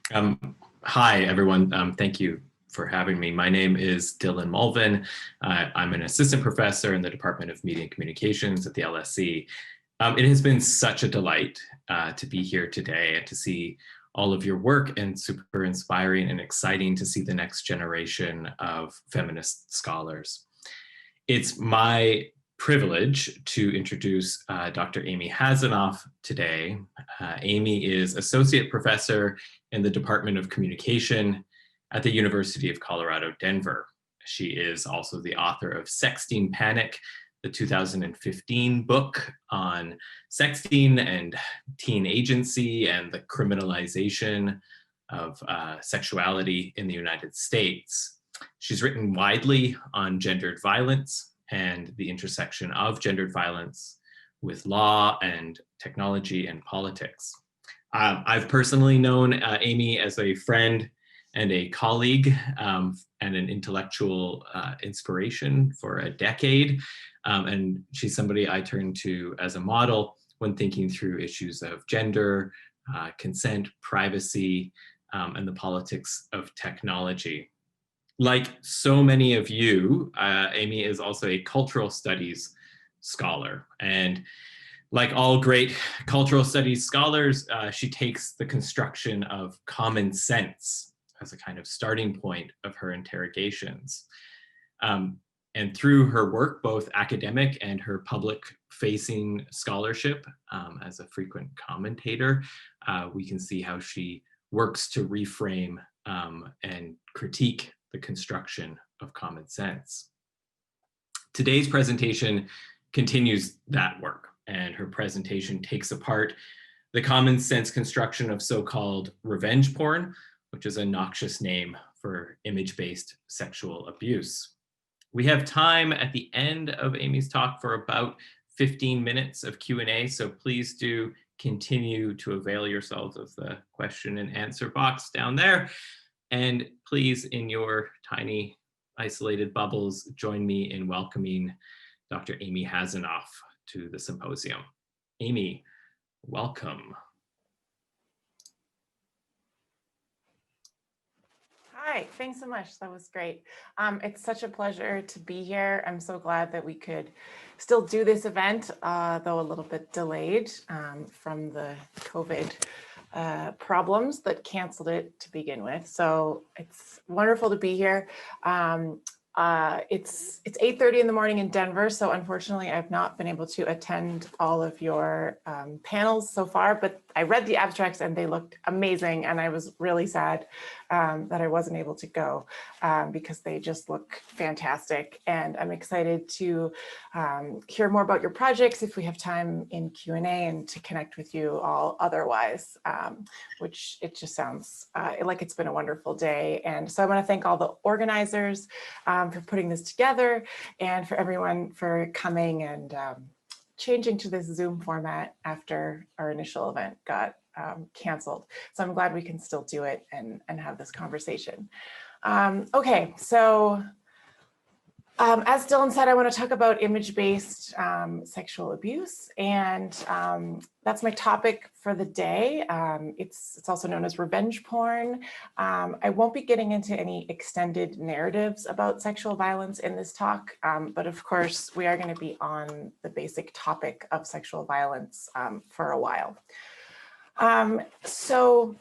Hi, everyone. Thank you for having me. My name is Dylan Mulvin. I'm an assistant professor in the Department of Media and Communications at the LSE. It has been such a delight to be here today and to see all of your work, and super inspiring and exciting to see the next generation of feminist scholars. It's my privilege to introduce Dr. Amy Hasinoff today. Amy is associate professor in the Department of Communication at the University of Colorado, Denver. She is also the author of Sexting Panic, the 2015 book on sexting and teen agency and the criminalization of sexuality in the United States. She's written widely on gendered violence and the intersection of gendered violence with law and technology and politics. I've personally known Amy as a friend and a colleague and an intellectual inspiration for a decade. And she's somebody I turn to as a model when thinking through issues of gender, consent, privacy, and the politics of technology. Like so many of you, Amy is also a cultural studies scholar. And like all great cultural studies scholars, she takes the construction of common sense as a kind of starting point of her interrogations. And through her work, both academic and her public-facing scholarship as a frequent commentator, we can see how she works to reframe and critique the construction of common sense. Today's presentation continues that work, and her presentation takes apart the common sense construction of so-called revenge porn, which is a noxious name for image-based sexual abuse. We have time at the end of Amy's talk for about 15 minutes of Q&A, so please do continue to avail yourselves of the question and answer box down there. And please, in your tiny isolated bubbles, join me in welcoming Dr. Amy Hasinoff to the symposium. Amy, welcome. Hi, thanks so much. That was great. It's such a pleasure to be here. I'm so glad that we could still do this event, though a little bit delayed from the COVID problems that canceled it to begin with. So it's wonderful to be here. It's 8:30 in the morning in Denver, so unfortunately I've not been able to attend all of your panels so far, but I read the abstracts and they looked amazing, and I was really sad that I wasn't able to go because they just look fantastic. And I'm excited to hear more about your projects if we have time in Q&A, and to connect with you all otherwise, which it just sounds like it's been a wonderful day. And so I want to thank all the organizers for putting this together, and for everyone for coming and changing to this Zoom format after our initial event got canceled. So I'm glad we can still do it and have this conversation. Okay, so as Dylan said, I want to talk about image-based sexual abuse, and that's my topic for the day. It's also known as revenge porn. I won't be getting into any extended narratives about sexual violence in this talk, but of course we are going to be on the basic topic of sexual violence for a while. So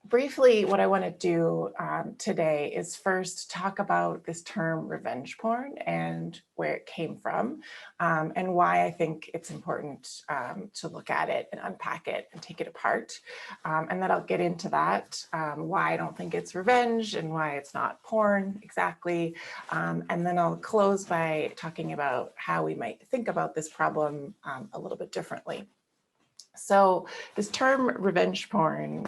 briefly, what I want to do today is first talk about this term revenge porn and where it came from, and why I think it's important to look at it and unpack it and take it apart. And then I'll get into that, why I don't think it's revenge and why it's not porn exactly. And then I'll close by talking about how we might think about this problem a little bit differently. So this term revenge porn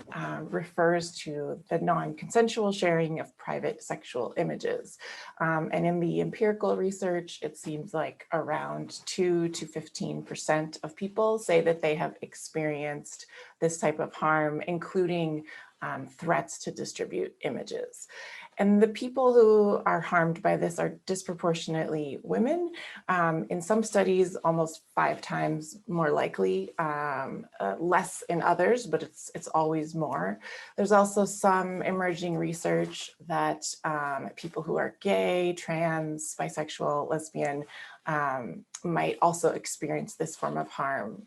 refers to the non-consensual sharing of private sexual images. And in the empirical research, it seems like around 2 to 15% of people say that they have experienced this type of harm, including threats to distribute images. And the people who are harmed by this are disproportionately women. In some studies, almost 5 times more likely, less in others, but it's always more. There's also some emerging research that people who are gay, trans, bisexual, lesbian, might also experience this form of harm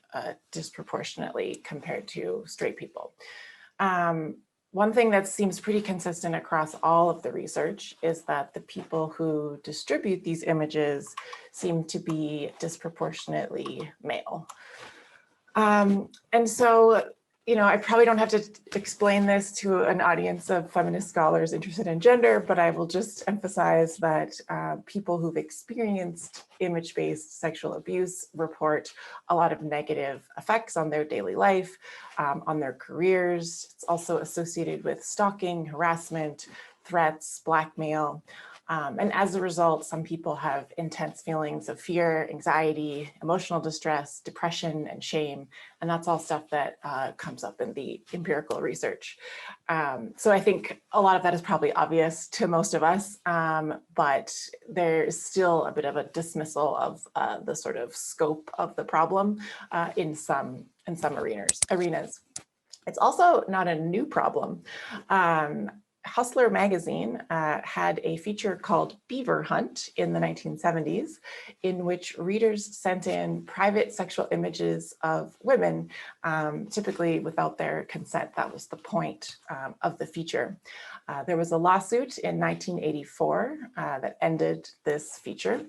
disproportionately compared to straight people. One thing that seems pretty consistent across all of the research is that the people who distribute these images seem to be disproportionately male. And so, you know, I probably don't have to explain this to an audience of feminist scholars interested in gender, but I will just emphasize that people who've experienced image-based sexual abuse report a lot of negative effects on their daily life, on their careers. It's also associated with stalking, harassment, threats, blackmail. And as a result, some people have intense feelings of fear, anxiety, emotional distress, depression, and shame. And that's all stuff that comes up in the empirical research. So I think a lot of that is probably obvious to most of us, but there's still a bit of a dismissal of the sort of scope of the problem in some arenas. It's also not a new problem. Hustler magazine had a feature called Beaver Hunt in the 1970s, in which readers sent in private sexual images of women, typically without their consent. That was the point of the feature. There was a lawsuit in 1984 that ended this feature.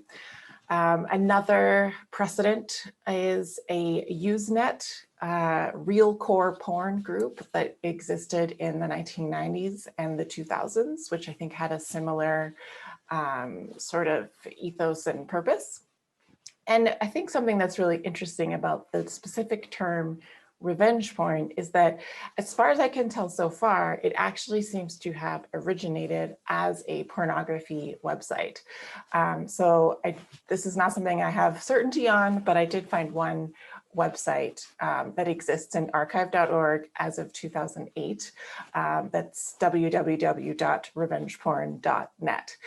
Another precedent is a Usenet real core porn group that existed in the 1990s and the 2000s, which I think had a similar sort of ethos and purpose. And I think something that's really interesting about the specific term revenge porn is that, as far as I can tell so far, it actually seems to have originated as a pornography website. This is not something I have certainty on, but I did find one website that exists in archive.org as of 2008. That's www.revengeporn.net.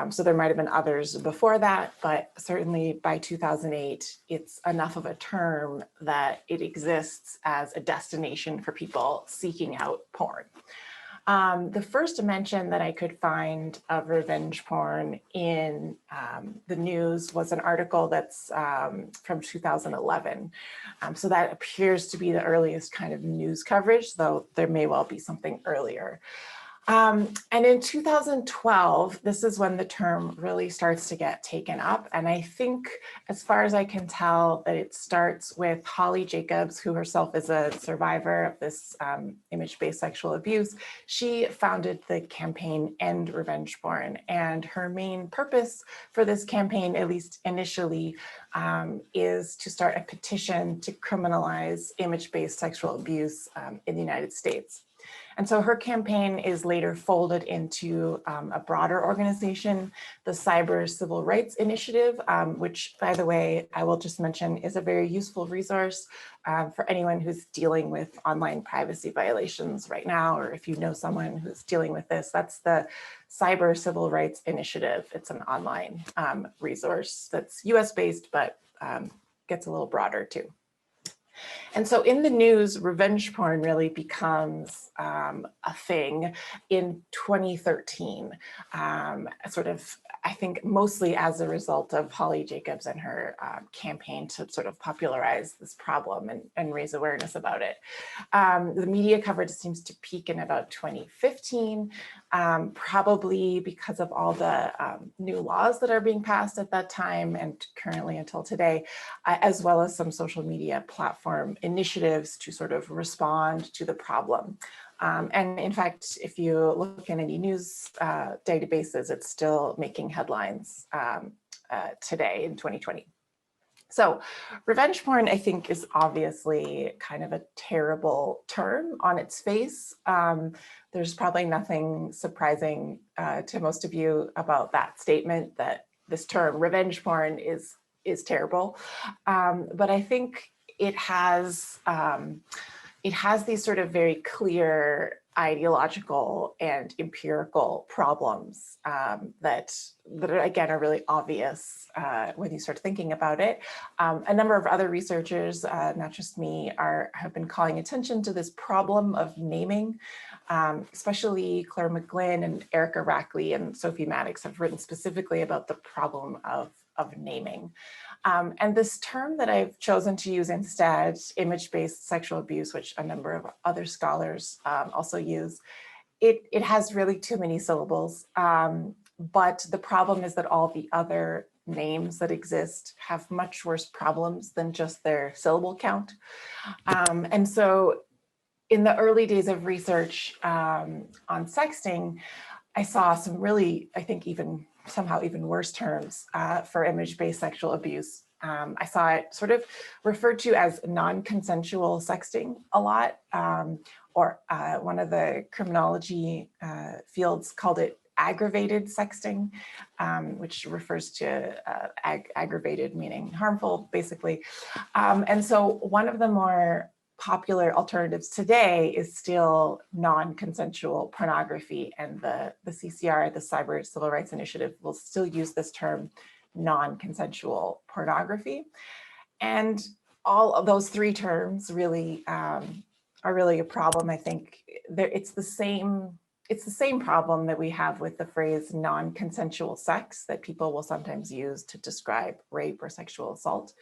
So there might have been others before that, but certainly by 2008, it's enough of a term that it exists as a destination for people seeking out porn. The first mention that I could find of revenge porn in the news was an article that's from 2011. So that appears to be the earliest kind of news coverage, though there may well be something earlier. And in 2012, this is when the term really starts to get taken up. And I think, as far as I can tell, that it starts with Holly Jacobs, who herself is a survivor of this image-based sexual abuse. She founded the campaign End Revenge Porn. And her main purpose for this campaign, at least initially, is to start a petition to criminalize image-based sexual abuse in the United States. And so her campaign is later folded into a broader organization, the Cyber Civil Rights Initiative, which, by the way, I will just mention is a very useful resource for anyone who's dealing with online privacy violations right now, or if you know someone who's dealing with this. That's the Cyber Civil Rights Initiative. It's an online resource that's US-based, but gets a little broader too. And so in the news, revenge porn really becomes a thing in 2013, sort of, I think, mostly as a result of Holly Jacobs and her campaign to sort of popularize this problem and raise awareness about it. The media coverage seems to peak in about 2015, probably because of all the new laws that are being passed at that time and currently until today, as well as some social media platform initiatives to sort of respond to the problem. And in fact, if you look in any news databases, it's still making headlines today in 2020. So revenge porn, I think, is obviously kind of a terrible term on its face. There's probably nothing surprising to most of you about that statement, that this term revenge porn is terrible. But I think it has these sort of very clear ideological and empirical problems that again are really obvious when you start thinking about it. A number of other researchers, not just me, have been calling attention to this problem of naming, especially Claire McGlynn and Erica Rackley and Sophie Maddox have written specifically about the problem of naming. And this term that I've chosen to use instead, image-based sexual abuse, which a number of other scholars also use, it has really too many syllables. But the problem is that all the other names that exist have much worse problems than just their syllable count. And so in the early days of research on sexting, I saw some really, I think somehow even worse terms for image-based sexual abuse. I saw it sort of referred to as non-consensual sexting a lot, or one of the criminology fields called it aggravated sexting, which refers to aggravated meaning harmful, basically. And so one of the more popular alternatives today is still non-consensual pornography, and the CCR, the Cyber Civil Rights Initiative, will still use this term non-consensual pornography. And all of those three terms really are really a problem. I think it's the same problem that we have with the phrase non-consensual sex that people will sometimes use to describe rape or sexual assault.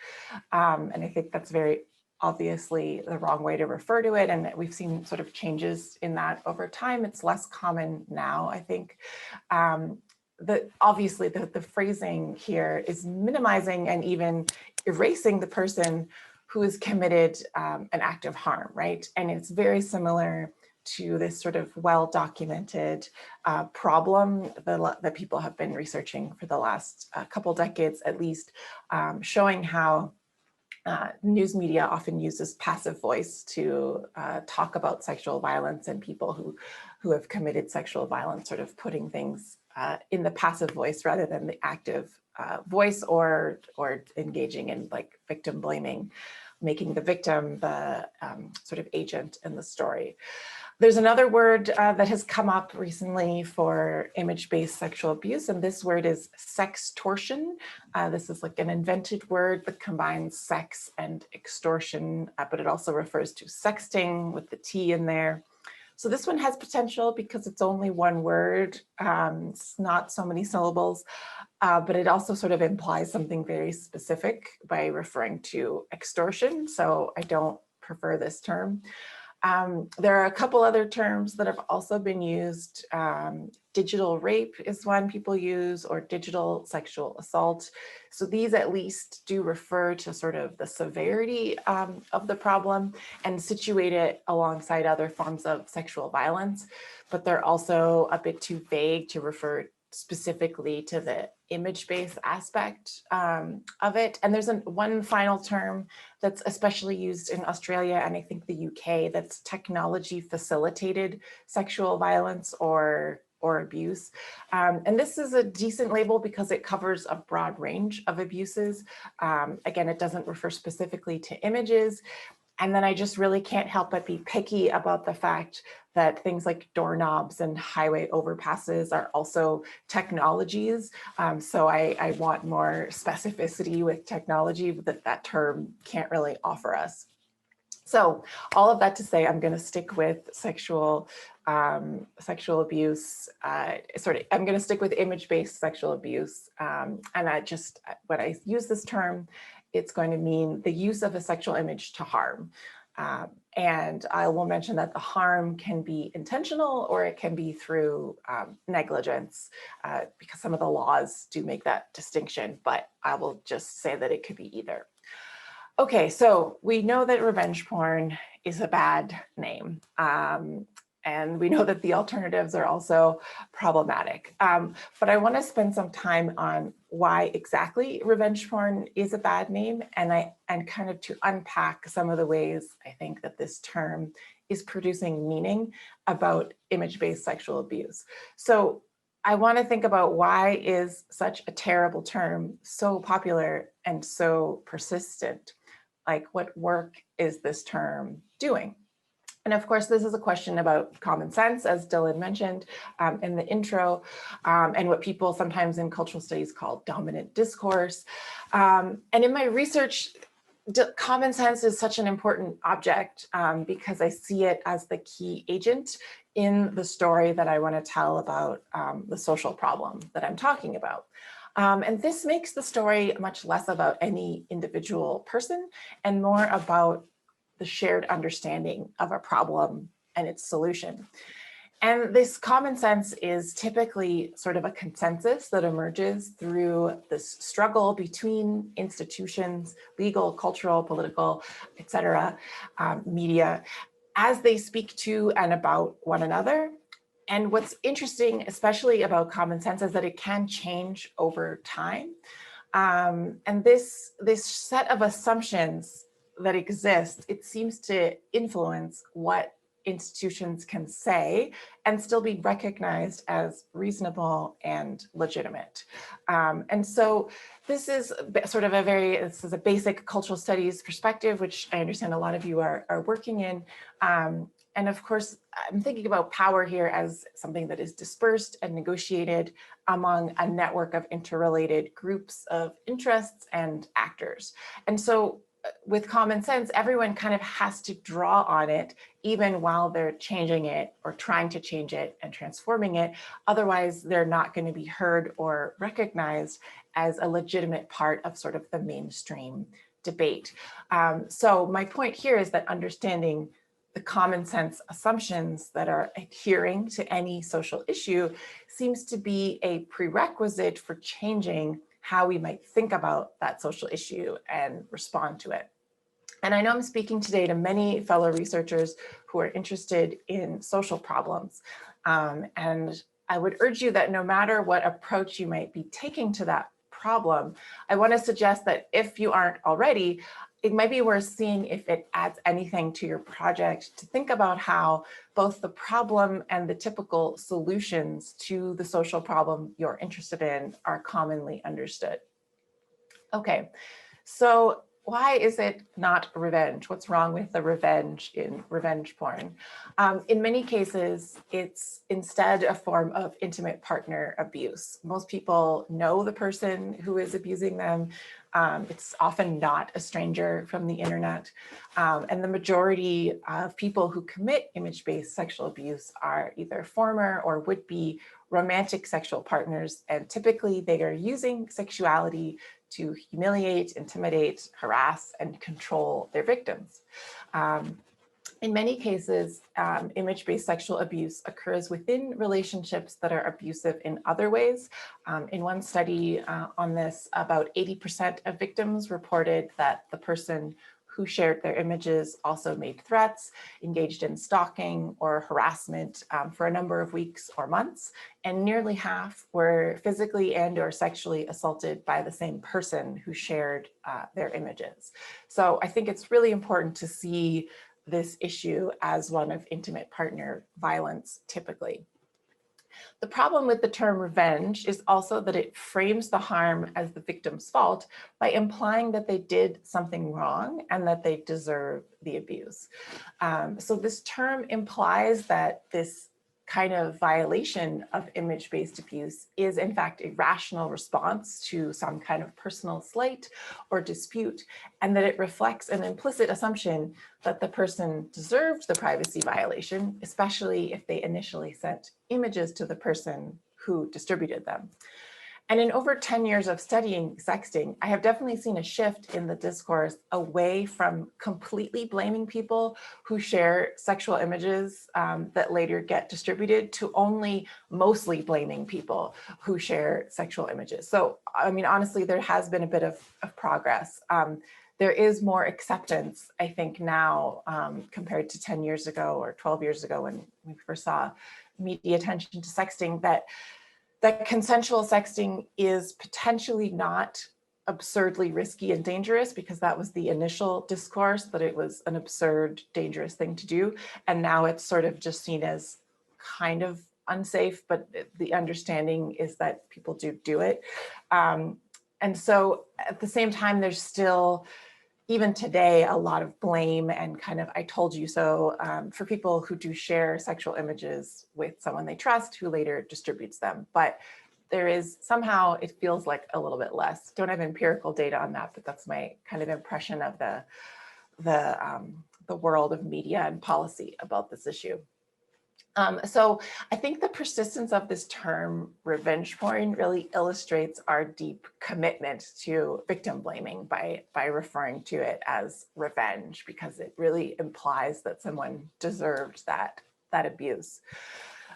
And I think that's very obviously the wrong way to refer to it. And we've seen sort of changes in that over time. It's less common now, I think. Obviously the phrasing here is minimizing and even erasing the person who has committed an act of harm, right? And it's very similar to this sort of well-documented problem that people have been researching for the last couple decades at least, showing how news media often uses passive voice to talk about sexual violence, and people who have committed sexual violence sort of putting things in the passive voice rather than the active voice, or engaging in like victim blaming, making the victim the sort of agent in the story. There's another word that has come up recently for image-based sexual abuse, and this word is sextortion. This is like an invented word that combines sex and extortion, but it also refers to sexting with the T in there. So this one has potential because it's only one word. It's not so many syllables, but it also sort of implies something very specific by referring to extortion. So I don't prefer this term. There are a couple other terms that have also been used. Digital rape is one people use, or digital sexual assault. So these at least do refer to sort of the severity of the problem and situate it alongside other forms of sexual violence, but they're also a bit too vague to refer specifically to the image-based aspect of it. And there's one final term that's especially used in Australia and I think the UK, that's technology facilitated sexual violence or abuse. And this is a decent label because it covers a broad range of abuses. Again, it doesn't refer specifically to images. And then I just really can't help but be picky about the fact that things like doorknobs and highway overpasses are also technologies. So I want more specificity with technology that term can't really offer us. So all of that to say, I'm going to stick with sexual abuse. I'm going to stick with image-based sexual abuse. And when I use this term, it's going to mean the use of a sexual image to harm. And I will mention that the harm can be intentional or it can be through negligence, because some of the laws do make that distinction, but I will just say that it could be either. Okay, so we know that revenge porn is a bad name. And we know that the alternatives are also problematic. But I want to spend some time on why exactly revenge porn is a bad name, and kind of to unpack some of the ways I think that this term is producing meaning about image-based sexual abuse. So I want to think about why is such a terrible term so popular and so persistent? Like, what work is this term doing? And of course, this is a question about common sense, as Dylan mentioned in the intro, and what people sometimes in cultural studies call dominant discourse. And in my research, common sense is such an important object because I see it as the key agent in the story that I want to tell about the social problem that I'm talking about. And this makes the story much less about any individual person and more about the shared understanding of a problem and its solution. And this common sense is typically sort of a consensus that emerges through this struggle between institutions, legal, cultural, political, etc., media, as they speak to and about one another. And what's interesting, especially about common sense, is that it can change over time. And this set of assumptions that exist, it seems to influence what institutions can say and still be recognized as reasonable and legitimate. And so this is sort of this is a basic cultural studies perspective, which I understand a lot of you are working in. And of course, I'm thinking about power here as something that is dispersed and negotiated among a network of interrelated groups of interests and actors. And so with common sense, everyone kind of has to draw on it, even while they're changing it or trying to change it and transforming it. Otherwise, they're not going to be heard or recognized as a legitimate part of sort of the mainstream debate. So my point here is that understanding the common sense assumptions that are adhering to any social issue seems to be a prerequisite for changing how we might think about that social issue and respond to it. And I know I'm speaking today to many fellow researchers who are interested in social problems. And I would urge you that no matter what approach you might be taking to that problem, I want to suggest that if you aren't already, it might be worth seeing if it adds anything to your project to think about how both the problem and the typical solutions to the social problem you're interested in are commonly understood. Okay, so why is it not revenge? What's wrong with the revenge in revenge porn? In many cases, it's instead a form of intimate partner abuse. Most people know the person who is abusing them. It's often not a stranger from the internet. And the majority of people who commit image-based sexual abuse are either former or would-be romantic sexual partners. And typically they are using sexuality to humiliate, intimidate, harass, and control their victims. In many cases, image-based sexual abuse occurs within relationships that are abusive in other ways. In one study on this, about 80% of victims reported that the person who shared their images also made threats, engaged in stalking or harassment for a number of weeks or months, and nearly half were physically and or sexually assaulted by the same person who shared their images. So I think it's really important to see this issue as one of intimate partner violence typically. The problem with the term revenge is also that it frames the harm as the victim's fault by implying that they did something wrong and that they deserve the abuse. So this term implies that this kind of violation of image-based abuse is in fact a rational response to some kind of personal slight or dispute, and that it reflects an implicit assumption that the person deserved the privacy violation, especially if they initially sent images to the person who distributed them. And in over 10 years of studying sexting, I have definitely seen a shift in the discourse away from completely blaming people who share sexual images that later get distributed to only mostly blaming people who share sexual images. So, I mean, honestly, there has been a bit of progress. There is more acceptance, I think, now compared to 10 years ago or 12 years ago when we first saw media attention to sexting, that consensual sexting is potentially not absurdly risky and dangerous, because that was the initial discourse, that it was an absurd, dangerous thing to do. And now it's sort of just seen as kind of unsafe, but the understanding is that people do it. And so at the same time, there's still even today, a lot of blame and kind of I told you so for people who do share sexual images with someone they trust who later distributes them. But there is somehow, it feels like a little bit less. Don't have empirical data on that, but that's my kind of impression of the world of media and policy about this issue. So I think the persistence of this term revenge porn really illustrates our deep commitment to victim blaming by referring to it as revenge, because it really implies that someone deserved that abuse.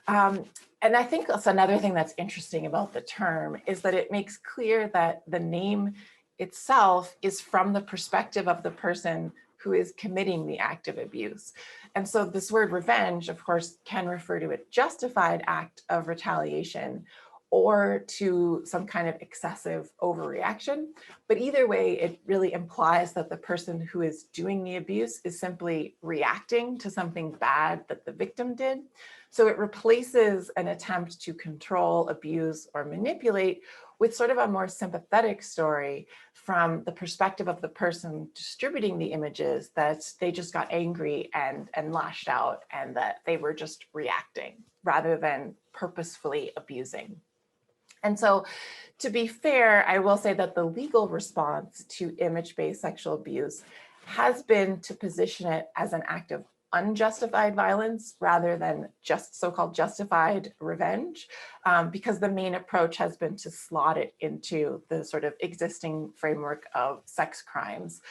And I think that's another thing that's interesting about the term is that it makes clear that the name itself is from the perspective of the person who is committing the act of abuse. And so this word revenge, of course, can refer to a justified act of retaliation or to some kind of excessive overreaction. But either way, it really implies that the person who is doing the abuse is simply reacting to something bad that the victim did. So it replaces an attempt to control, abuse, or manipulate with sort of a more sympathetic story from the perspective of the person distributing the images, that they just got angry and lashed out and that they were just reacting rather than purposefully abusing. And so, to be fair, I will say that the legal response to image-based sexual abuse has been to position it as an act of unjustified violence rather than just so-called justified revenge, because the main approach has been to slot it into the sort of existing framework of sex crimes.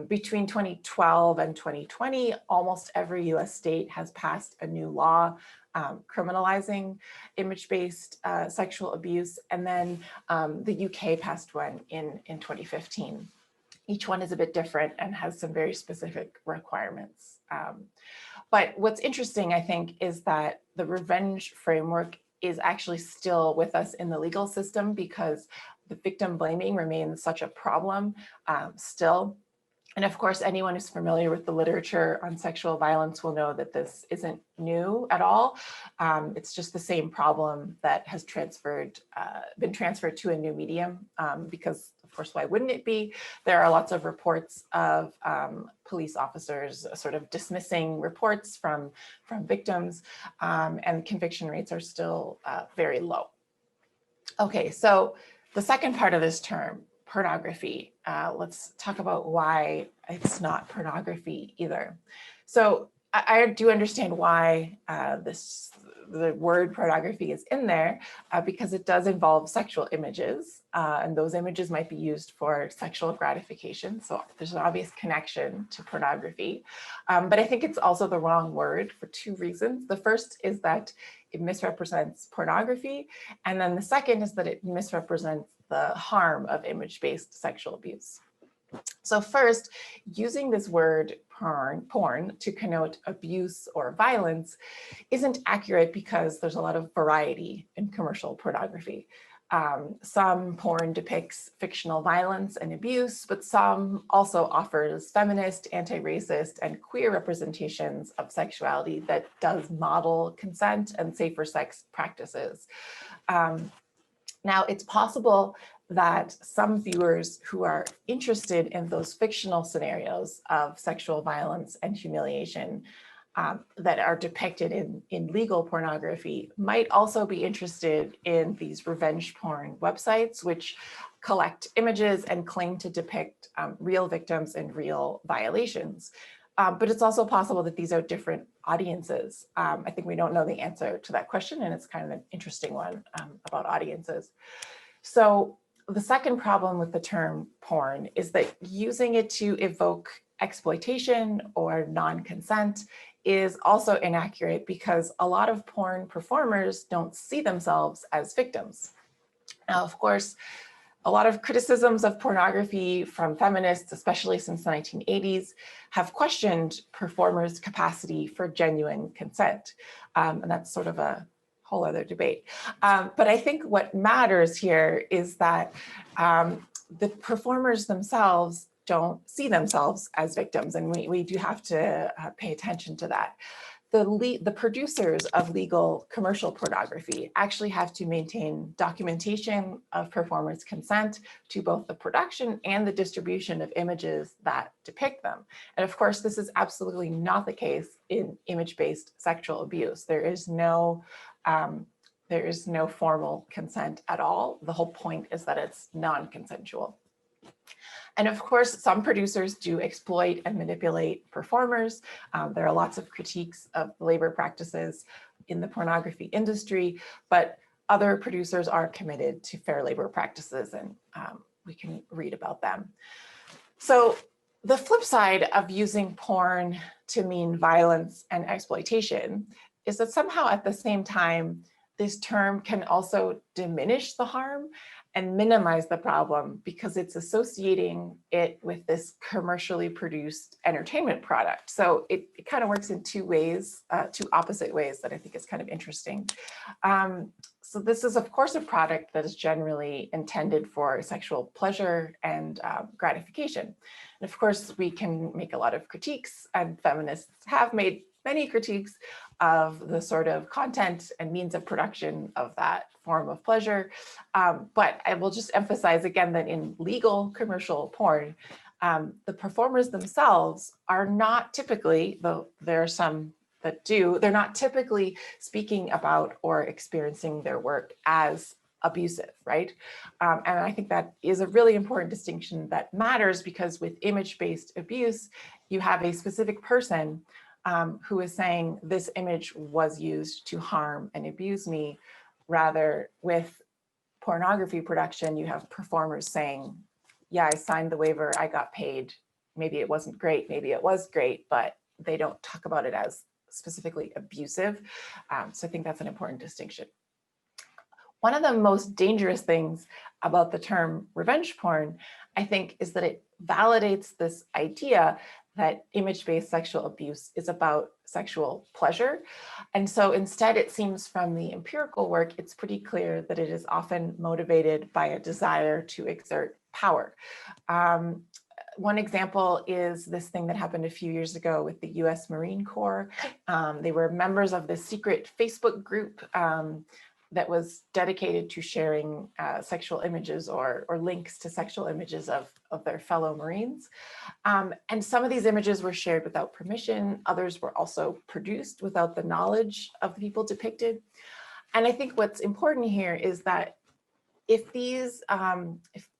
Between 2012 and 2020, almost every US state has passed a new law criminalizing image-based sexual abuse. And then the UK passed one in 2015. Each one is a bit different and has some very specific requirements. But what's interesting, I think, is that the revenge framework is actually still with us in the legal system because the victim blaming remains such a problem still. And of course, anyone who's familiar with the literature on sexual violence will know that this isn't new at all. It's just the same problem that has been transferred to a new medium because, of course, why wouldn't it be? There are lots of reports of police officers sort of dismissing reports from victims, and conviction rates are still very low. Okay, so the second part of this term, pornography. Let's talk about why it's not pornography either. So I do understand why the word pornography is in there because it does involve sexual images, and those images might be used for sexual gratification. So there's an obvious connection to pornography. But I think it's also the wrong word for two reasons. The first is that it misrepresents pornography. And then the second is that it misrepresents the harm of image-based sexual abuse. So first, using this word porn to connote abuse or violence isn't accurate because there's a lot of variety in commercial pornography. Some porn depicts fictional violence and abuse, but some also offers feminist, anti-racist, and queer representations of sexuality that does model consent and safer sex practices. Now, it's possible that some viewers who are interested in those fictional scenarios of sexual violence and humiliation that are depicted in legal pornography might also be interested in these revenge porn websites, which collect images and claim to depict real victims and real violations. But it's also possible that these are different audiences. I think we don't know the answer to that question, and it's kind of an interesting one about audiences. So the second problem with the term porn is that using it to evoke exploitation or non-consent is also inaccurate because a lot of porn performers don't see themselves as victims. Now, of course, a lot of criticisms of pornography from feminists, especially since the 1980s, have questioned performers' capacity for genuine consent. And that's sort of a whole other debate. But I think what matters here is that the performers themselves don't see themselves as victims, and we do have to pay attention to that. the producers of legal commercial pornography actually have to maintain documentation of performers' consent to both the production and the distribution of images that depict them. And of course, this is absolutely not the case in image-based sexual abuse. There is no formal consent at all. The whole point is that it's non-consensual. And of course, some producers do exploit and manipulate performers. There are lots of critiques of labor practices in the pornography industry, but other producers are committed to fair labor practices, and we can read about them. So the flip side of using porn to mean violence and exploitation is that somehow at the same time, this term can also diminish the harm and minimize the problem because it's associating it with this commercially produced entertainment product. So it kind of works in two ways, two opposite ways that I think is kind of interesting. So this is of course a product that is generally intended for sexual pleasure and gratification. And of course we can make a lot of critiques, and feminists have made many critiques of the sort of content and means of production of that form of pleasure. But I will just emphasize again that in legal commercial porn, the performers themselves are not typically, though there are some that do, they're not typically speaking about or experiencing their work as abusive, right? And I think that is a really important distinction that matters, because with image-based abuse, you have a specific person who is saying this image was used to harm and abuse me. Rather, with pornography production, you have performers saying, yeah, I signed the waiver, I got paid. Maybe it wasn't great, maybe it was great, but they don't talk about it as specifically abusive. So I think that's an important distinction. One of the most dangerous things about the term revenge porn, I think, is that it validates this idea that image-based sexual abuse is about sexual pleasure. And so instead, it seems from the empirical work, it's pretty clear that it is often motivated by a desire to exert power. One example is this thing that happened a few years ago with the US Marine Corps. They were members of this secret Facebook group that was dedicated to sharing sexual images or links to sexual images of their fellow Marines. And some of these images were shared without permission. Others were also produced without the knowledge of the people depicted. And I think what's important here is that if these,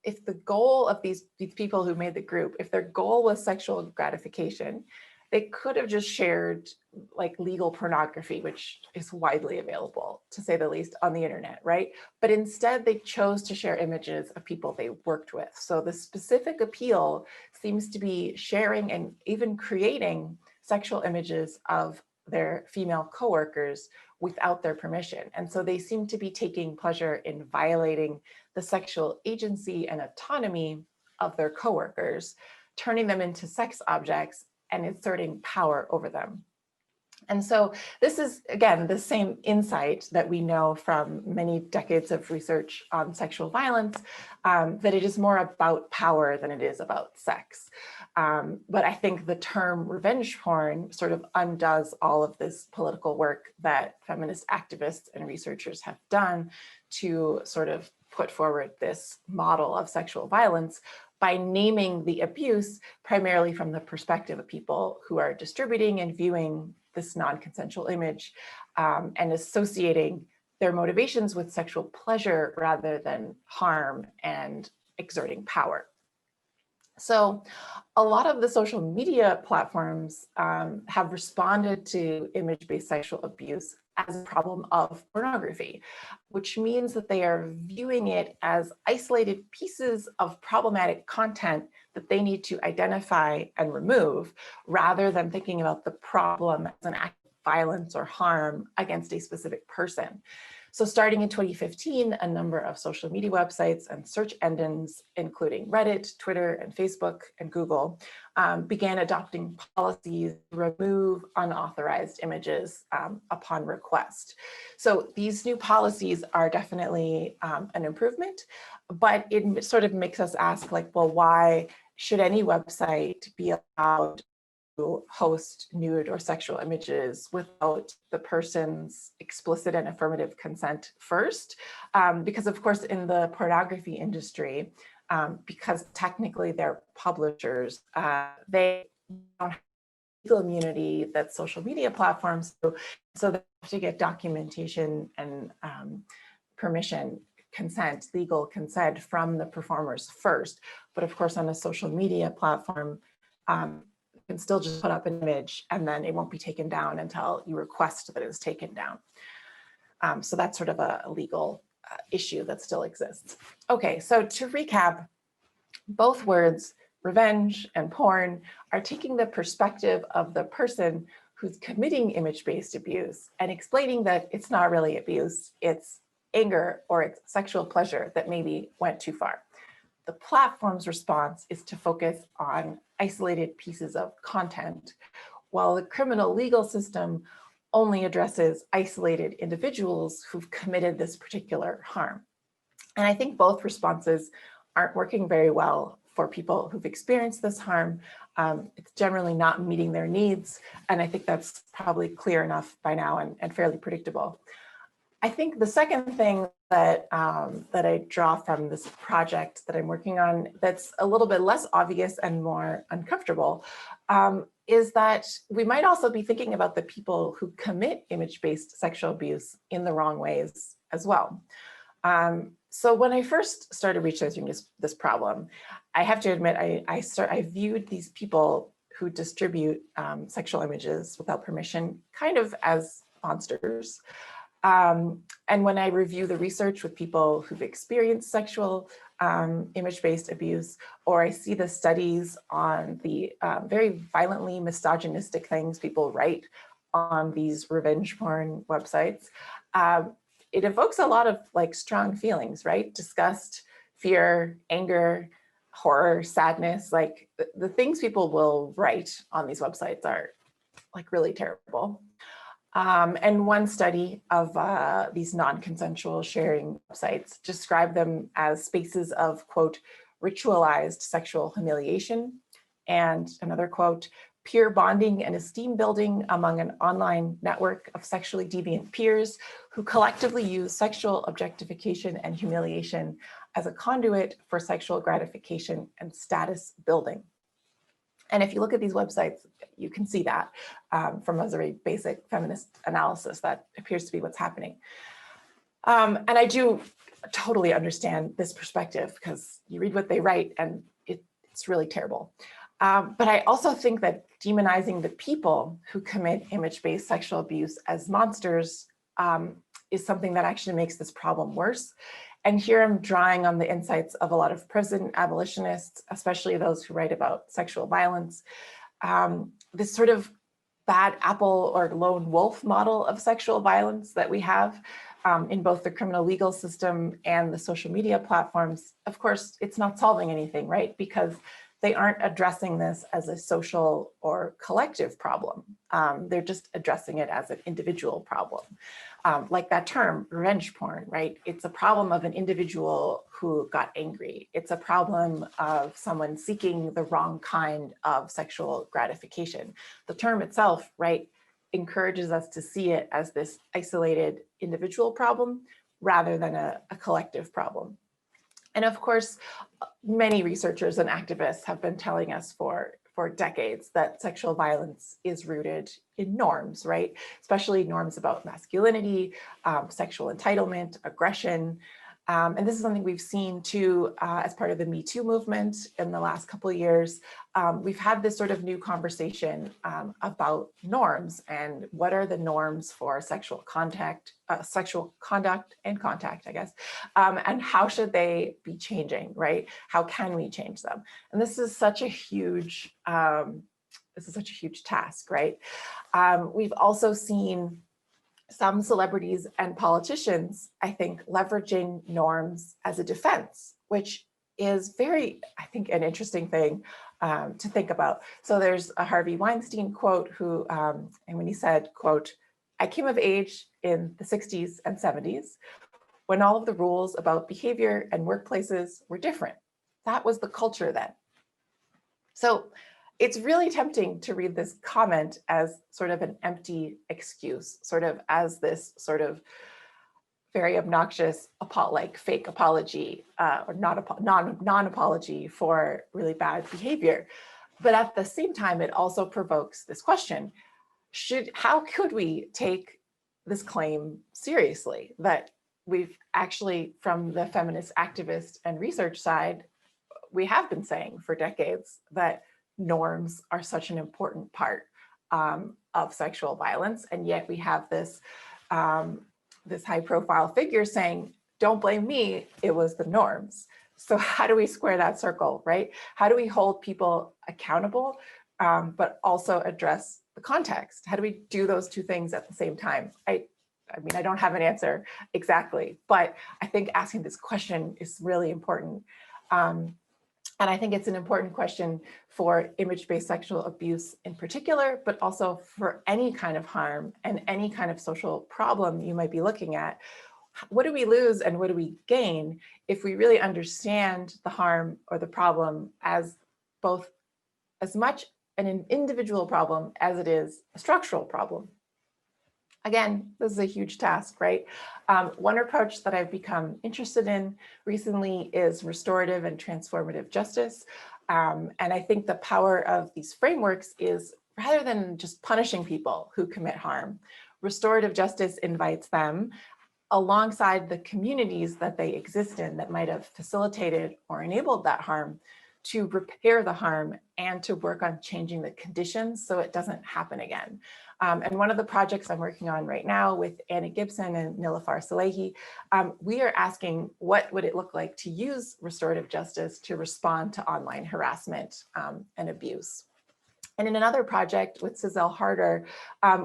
if the goal of these people who made the group, if their goal was sexual gratification, they could have just shared like legal pornography, which is widely available, to say the least, on the internet, right? But instead they chose to share images of people they worked with. So the specific appeal seems to be sharing and even creating sexual images of their female coworkers without their permission. And so they seem to be taking pleasure in violating the sexual agency and autonomy of their coworkers, turning them into sex objects and exerting power over them. And so this is, again, the same insight that we know from many decades of research on sexual violence, that it is more about power than it is about sex. But I think the term revenge porn sort of undoes all of this political work that feminist activists and researchers have done to sort of put forward this model of sexual violence by naming the abuse primarily from the perspective of people who are distributing and viewing this non-consensual image, and associating their motivations with sexual pleasure rather than harm and exerting power. So a lot of the social media platforms have responded to image-based sexual abuse as a problem of pornography, which means that they are viewing it as isolated pieces of problematic content that they need to identify and remove, rather than thinking about the problem as an act of violence or harm against a specific person. So starting in 2015, a number of social media websites and search engines, including Reddit, Twitter, and Facebook, and Google, began adopting policies to remove unauthorized images upon request. So these new policies are definitely an improvement, but it sort of makes us ask, like, well, why should any website be allowed host nude or sexual images without the person's explicit and affirmative consent first. Because of course, in the pornography industry, because technically they're publishers, they don't have legal immunity that social media platforms do, so they have to get documentation and permission, consent, legal consent from the performers first. But of course, on a social media platform, you can still just put up an image and then it won't be taken down until you request that it's taken down. So that's sort of a legal issue that still exists. Okay, so to recap, both words, revenge and porn, are taking the perspective of the person who's committing image-based abuse and explaining that it's not really abuse, it's anger or it's sexual pleasure that maybe went too far. The platform's response is to focus on isolated pieces of content, while the criminal legal system only addresses isolated individuals who've committed this particular harm. And I think both responses aren't working very well for people who've experienced this harm. It's generally not meeting their needs. And I think that's probably clear enough by now and fairly predictable. I think the second thing that, that I draw from this project that I'm working on that's a little bit less obvious and more uncomfortable is that we might also be thinking about the people who commit image-based sexual abuse in the wrong ways as well. So when I first started researching this problem, I have to admit, I viewed these people who distribute sexual images without permission kind of as monsters. And when I review the research with people who've experienced sexual image-based abuse, or I see the studies on the very violently misogynistic things people write on these revenge porn websites, it evokes a lot of like strong feelings, right? Disgust, fear, anger, horror, sadness, like the things people will write on these websites are like really terrible. And one study of these non-consensual sharing websites described them as spaces of, quote, ritualized sexual humiliation, and another quote, peer bonding and esteem building among an online network of sexually deviant peers who collectively use sexual objectification and humiliation as a conduit for sexual gratification and status building. And if you look at these websites, you can see that from a very basic feminist analysis, that appears to be what's happening. And I do totally understand this perspective because you read what they write and it's really terrible. But I also think that demonizing the people who commit image-based sexual abuse as monsters is something that actually makes this problem worse. And here I'm drawing on the insights of a lot of prison abolitionists, especially those who write about sexual violence. This sort of bad apple or lone wolf model of sexual violence that we have in both the criminal legal system and the social media platforms, of course, it's not solving anything, right? Because they aren't addressing this as a social or collective problem. They're just addressing it as an individual problem. Like that term, revenge porn, right? It's a problem of an individual who got angry. It's a problem of someone seeking the wrong kind of sexual gratification. The term itself, right, encourages us to see it as this isolated individual problem rather than a collective problem. And of course, many researchers and activists have been telling us for decades that sexual violence is rooted in norms, right? Especially norms about masculinity, sexual entitlement, aggression. And this is something we've seen too as part of the Me Too movement in the last couple of years. We've had this sort of new conversation about norms and what are the norms for sexual conduct and contact, I guess, and how should they be changing, right? How can we change them? And this is such a huge, task, right? We've also seen some celebrities and politicians, I think, leveraging norms as a defense, which is very, I think, an interesting thing to think about. So there's a Harvey Weinstein quote who, and when he said, quote, I came of age in the 60s and 70s when all of the rules about behavior and workplaces were different. That was the culture then. So it's really tempting to read this comment as sort of an empty excuse, sort of as this sort of very obnoxious, like fake apology or non-apology for really bad behavior. But at the same time, it also provokes this question: how could we take this claim seriously? That we've actually, from the feminist activist and research side, we have been saying for decades that norms are such an important part of sexual violence, and yet we have this this high-profile figure saying, "Don't blame me; it was the norms." So how do we square that circle, right? How do we hold people accountable, but also address the context? How do we do those two things at the same time? I mean, I don't have an answer exactly, but I think asking this question is really important. And I think it's an important question for image-based sexual abuse in particular, but also for any kind of harm and any kind of social problem you might be looking at. What do we lose and what do we gain if we really understand the harm or the problem as both as much an individual problem as it is a structural problem? Again, this is a huge task, right? One approach that I've become interested in recently is restorative and transformative justice. And I think the power of these frameworks is, rather than just punishing people who commit harm, restorative justice invites them, alongside the communities that they exist in that might have facilitated or enabled that harm, to repair the harm and to work on changing the conditions so it doesn't happen again. And one of the projects I'm working on right now with Anna Gibson and Nilafar Salehi, we are asking, what would it look like to use restorative justice to respond to online harassment and abuse? And in another project with Cecile Harder,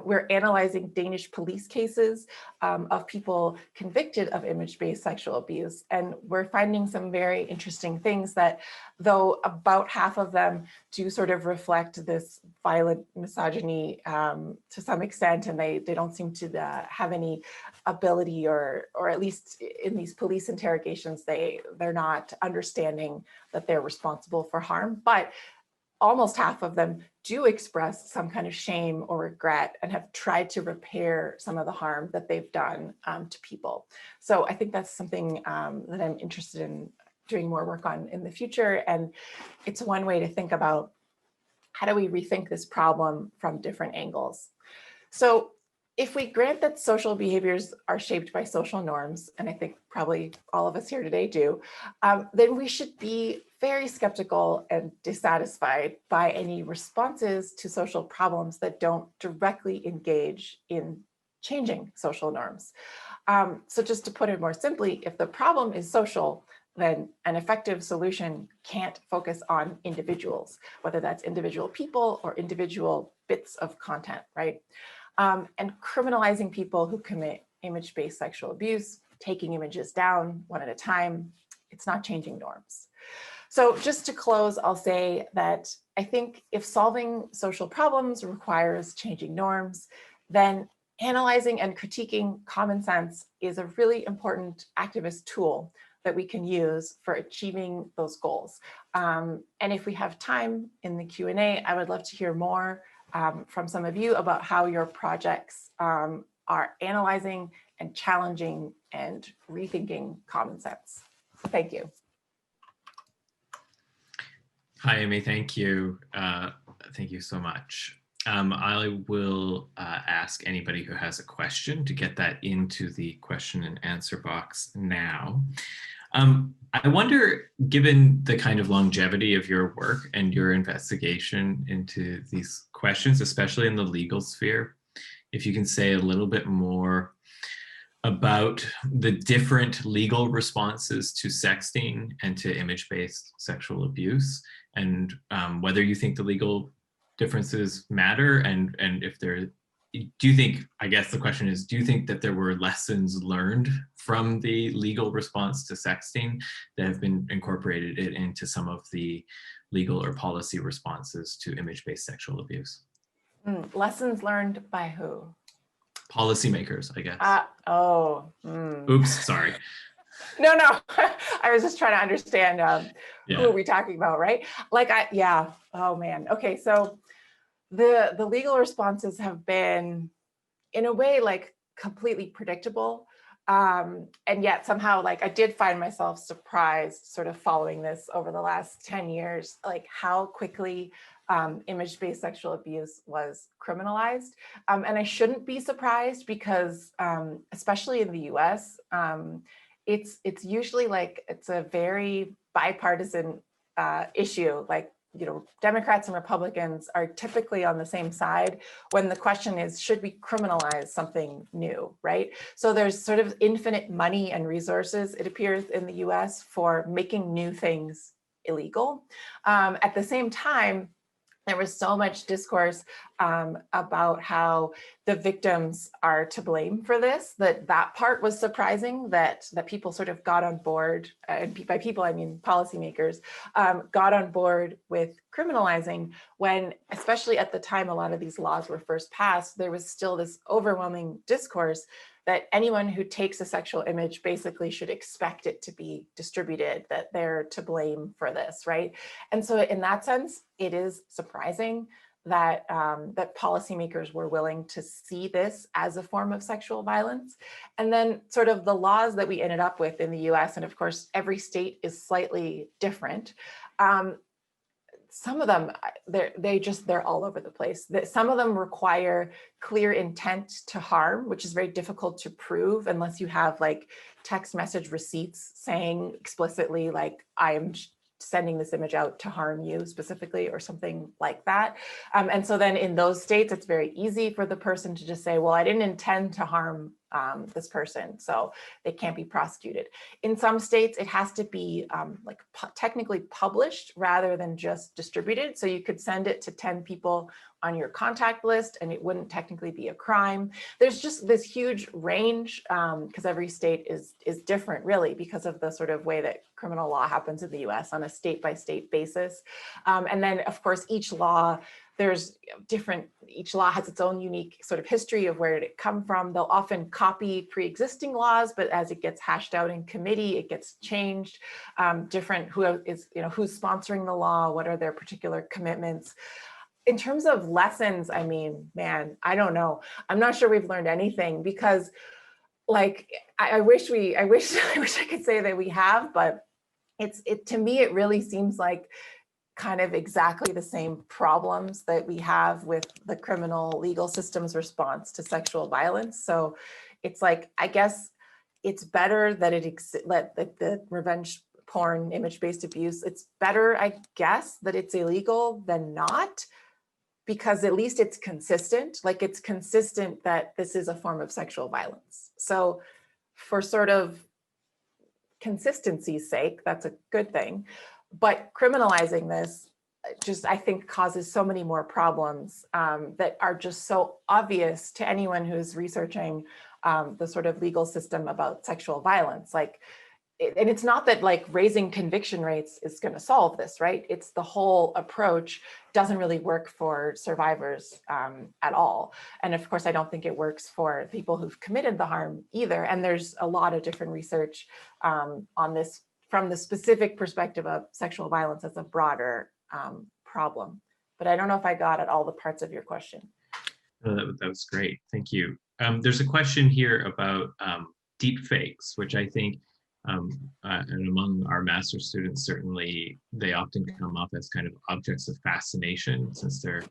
we're analyzing Danish police cases of people convicted of image-based sexual abuse. And we're finding some very interesting things that, though about half of them do sort of reflect this violent misogyny to some extent, and they don't seem to have any ability, or at least in these police interrogations, they're not understanding that they're responsible for harm. But almost half of them do express some kind of shame or regret and have tried to repair some of the harm that they've done to people. So I think that's something that I'm interested in doing more work on in the future. And it's one way to think about, how do we rethink this problem from different angles? So if we grant that social behaviors are shaped by social norms, and I think probably all of us here today do, then we should be very skeptical and dissatisfied by any responses to social problems that don't directly engage in changing social norms. So just to put it more simply, if the problem is social, then an effective solution can't focus on individuals, whether that's individual people or individual bits of content, right? And criminalizing people who commit image-based sexual abuse, taking images down one at a time, it's not changing norms. So just to close, I'll say that I think if solving social problems requires changing norms, then analyzing and critiquing common sense is a really important activist tool that we can use for achieving those goals. And if we have time in the Q&A, I would love to hear more from some of you about how your projects are analyzing and challenging and rethinking common sense. Thank you. Hi, Amy. Thank you. Thank you so much. I will ask anybody who has a question to get that into the question and answer box now. I wonder, given the kind of longevity of your work and your investigation into these questions, especially in the legal sphere, if you can say a little bit more about the different legal responses to sexting and to image-based sexual abuse, and whether you think the legal differences matter, and if there, do you think, I guess the question is, do you think that there were lessons learned from the legal response to sexting that have been incorporated into some of the legal or policy responses to image-based sexual abuse? Lessons learned by who? Policymakers, I guess. Oh. Oops, sorry. No, no. I was just trying to understand who Yeah. are we talking about, right? Yeah. Oh man. Okay, so the legal responses have been, in a way, like completely predictable. And yet somehow, like, I did find myself surprised sort of following this over the last 10 years, like how quickly image-based sexual abuse was criminalized. And I shouldn't be surprised because, especially in the US, it's usually like, it's a very bipartisan issue. Like, you know, Democrats and Republicans are typically on the same side when the question is, should we criminalize something new, right? So there's sort of infinite money and resources, it appears, in the US for making new things illegal. At the same time, there was so much discourse about how the victims are to blame for this, that part was surprising, that people sort of got on board, and by people I mean policymakers, got on board with criminalizing when, especially at the time a lot of these laws were first passed, there was still this overwhelming discourse that anyone who takes a sexual image basically should expect it to be distributed, that they're to blame for this, right? And so in that sense, it is surprising that that policymakers were willing to see this as a form of sexual violence. And then sort of the laws that we ended up with in the US, and of course, every state is slightly different. Some of them, they're all over the place. Some of them require clear intent to harm, which is very difficult to prove unless you have like text message receipts saying explicitly, like, I am sending this image out to harm you specifically, or something like that. And so then in those states, it's very easy for the person to just say, well, I didn't intend to harm this person, so they can't be prosecuted. In some states, it has to be like technically published rather than just distributed. So you could send it to 10 people on your contact list and it wouldn't technically be a crime. There's just this huge range because every state is different, really, because of the sort of way that criminal law happens in the US on a state-by-state basis. And then, of course, each law has its own unique sort of history of where did it come from. They'll often copy pre-existing laws, but as it gets hashed out in committee, it gets changed. Who's sponsoring the law, what are their particular commitments. In terms of lessons, I mean, man, I don't know. I'm not sure we've learned anything because, like, I wish I could say that we have, but to me, it really seems like kind of exactly the same problems that we have with the criminal legal system's response to sexual violence. So it's like, I guess it's better that the revenge porn, image-based abuse, it's better, I guess, that it's illegal than not, because at least it's consistent. Like, it's consistent that this is a form of sexual violence. So for sort of consistency's sake, that's a good thing. But criminalizing this just, I think, causes so many more problems that are just so obvious to anyone who's researching the sort of legal system about sexual violence. Like, and it's not that like raising conviction rates is going to solve this, right? It's the whole approach doesn't really work for survivors at all. And of course, I don't think it works for people who've committed the harm either. And there's a lot of different research on this from the specific perspective of sexual violence as a broader problem. But I don't know if I got at all the parts of your question. That was great. Thank you. There's a question here about deep fakes, which I think, and among our master's students, certainly they often come up as kind of objects of fascination, since they're,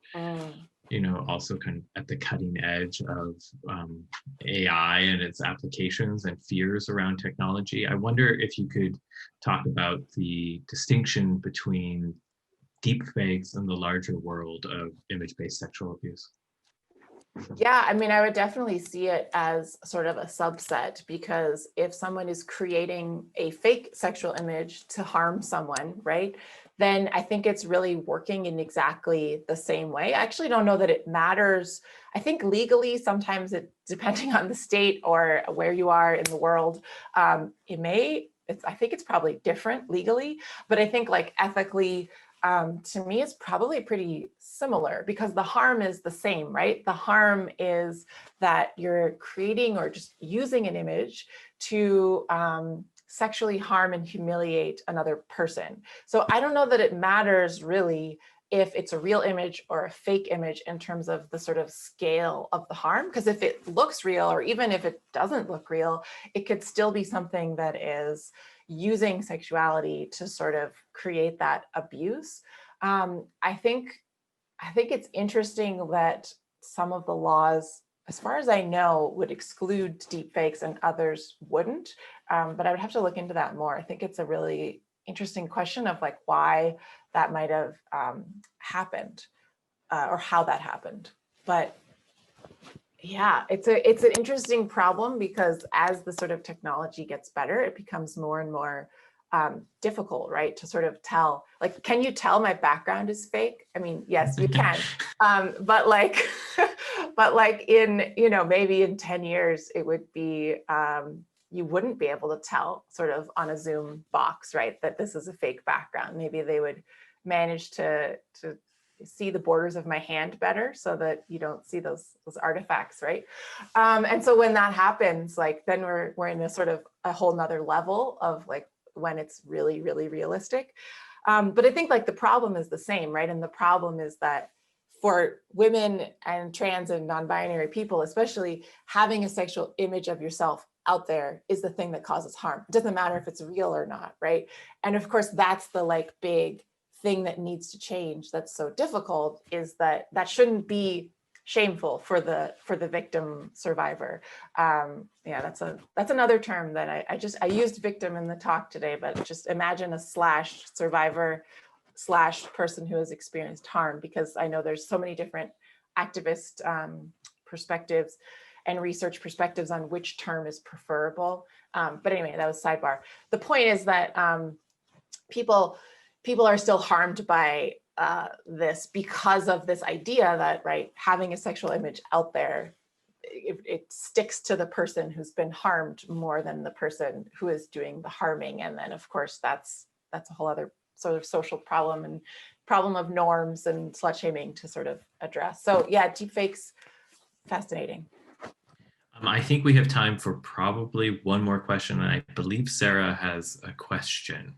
also kind of at the cutting edge of AI and its applications and fears around technology. I wonder if you could talk about the distinction between deep fakes and the larger world of image-based sexual abuse. Yeah, I mean, I would definitely see it as sort of a subset, because if someone is creating a fake sexual image to harm someone, right, then I think it's really working in exactly the same way. I actually don't know that it matters. I think legally, sometimes depending on the state or where you are in the world, I think it's probably different legally, but I think like ethically, to me, it's probably pretty similar, because the harm is the same, right? The harm is that you're creating or just using an image to sexually harm and humiliate another person. So I don't know that it matters really if it's a real image or a fake image in terms of the sort of scale of the harm, because if it looks real, or even if it doesn't look real, it could still be something that is using sexuality to sort of create that abuse. I think it's interesting that some of the laws, as far as I know, would exclude deepfakes and others wouldn't. But I would have to look into that more. I think it's a really interesting question of like why that might have happened or how that happened. But yeah, it's an interesting problem, because as the sort of technology gets better, it becomes more and more difficult, right? To sort of tell, like, can you tell my background is fake? I mean, yes, you can, but like, but like in, you know, maybe in 10 years, it would be, you wouldn't be able to tell sort of on a Zoom box, right, that this is a fake background. Maybe they would manage to see the borders of my hand better so that you don't see those artifacts, right? And so when that happens, like then we're in a sort of a whole nother level of like when it's really, really realistic. But I think like the problem is the same, right? And the problem is that for women and trans and non-binary people, especially, having a sexual image of yourself out there is the thing that causes harm. It doesn't matter if it's real or not, right? And of course, that's the like big thing that needs to change. That's so difficult, is that that shouldn't be shameful for the victim survivor. Yeah, that's another term that I used victim in the talk today, but just imagine a slash survivor slash person who has experienced harm, because I know there's so many different activist perspectives and research perspectives on which term is preferable. But anyway, that was sidebar. The point is that people are still harmed by this because of this idea that, right, having a sexual image out there, it sticks to the person who's been harmed more than the person who is doing the harming. And then of course, that's a whole other sort of social problem and problem of norms and slut shaming to sort of address. So yeah, deepfakes, fascinating. I think we have time for probably one more question. And I believe Sarah has a question.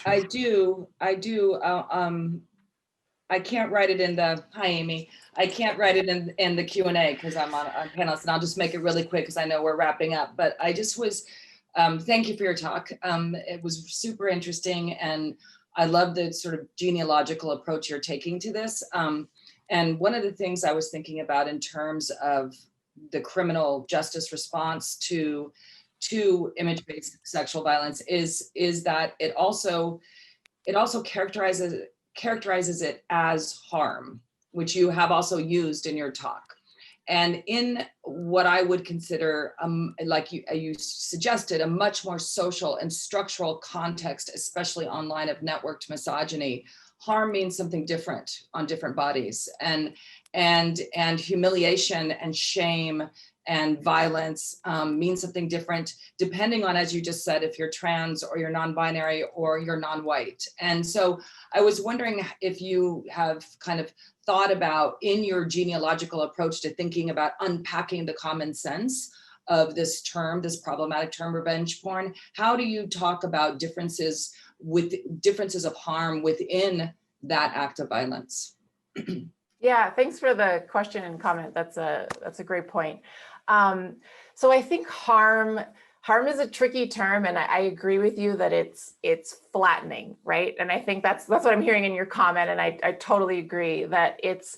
I do. I can't write it in the, hi Amy, I can't write it in the Q&A because I'm on panelist, and I'll just make it really quick because I know we're wrapping up. But I just was, thank you for your talk. It was super interesting, and I love the sort of genealogical approach you're taking to this. And one of the things I was thinking about in terms of the criminal justice response to image-based sexual violence is that it also characterizes it as harm, which you have also used in your talk. And in what I would consider, like you suggested, a much more social and structural context, especially online, of networked misogyny, harm means something different on different bodies, and humiliation and shame and violence means something different depending on, as you just said, if you're trans or you're non-binary or you're non-white. And so I was wondering if you have kind of thought about, in your genealogical approach to thinking about unpacking the common sense of this term, this problematic term, revenge porn, how do you talk about differences of harm within that act of violence? Yeah, thanks for the question and comment. That's a great point. So I think harm is a tricky term, and I agree with you that it's flattening, right? And I think that's what I'm hearing in your comment, and I totally agree that it's.